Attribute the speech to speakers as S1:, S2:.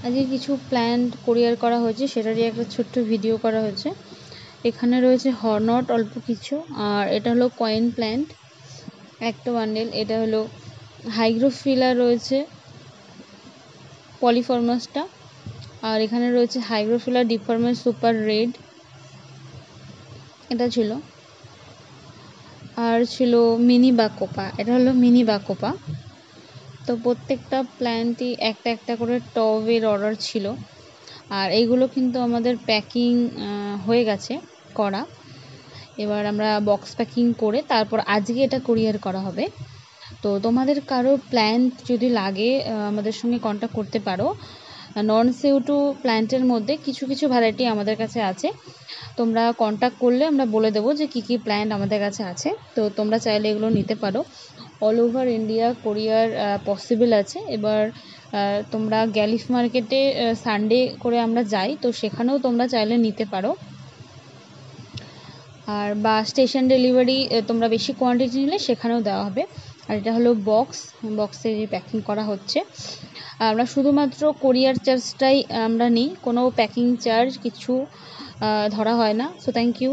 S1: আজকে কিছু প্ল্যান্ট কোরিয়ার করা হয়েছে, সেটারই একটা ছোট্ট ভিডিও করা হয়েছে। এখানে রয়েছে হর্নট অল্প কিছু, আর এটা হলো কয়েন প্ল্যান্ট একটা বান্ডেল। এটা হলো হাইগ্রোফিলা রয়েছে পলিফর্মাসটা, আর এখানে রয়েছে হাইগ্রোফিলা ডিফর্মাস সুপার রেড, এটা ছিল। আর ছিল মিনি বাকোপা, এটা হলো মিনি বাকোপা। তো প্রত্যেকটা প্ল্যান্টই একটা একটা করে টবের অর্ডার ছিল, আর এইগুলো কিন্তু আমাদের প্যাকিং হয়ে গেছে করা। এবার আমরা বক্স প্যাকিং করে তারপর আজকে এটা কুরিয়ার করা হবে। তো তোমাদের কারো প্ল্যান্ট যদি লাগে আমাদের সঙ্গে কন্ট্যাক্ট করতে পারো। নন সিউ2 প্ল্যান্টের মধ্যে কিছু কিছু ভ্যারাইটি আমাদের কাছে আছে, তোমরা কন্ট্যাক্ট করলে আমরা বলে দেবো যে কী কী প্ল্যান্ট আমাদের কাছে আছে। তো তোমরা চাইলে এগুলো নিতে পারো। অল ওভার ইন্ডিয়া কোরিয়ার পসিবল আছে। এবার তোমরা গ্যালিফ মার্কেটে সানডে করে আমরা যাই, তো সেখানেও তোমরা চাইলে নিতে পারো। আর বা স্টেশন ডেলিভারি তোমরা বেশি কোয়ান্টিটি নিলে সেখানেও দেওয়া হবে। আর এটা হলো বক্সে প্যাকিং করা হচ্ছে। আমরা শুধুমাত্র কোরিয়ার চার্জটাই আমরা নিই, কোনো প্যাকিং চার্জ কিছু ধরা হয় না। So thank you.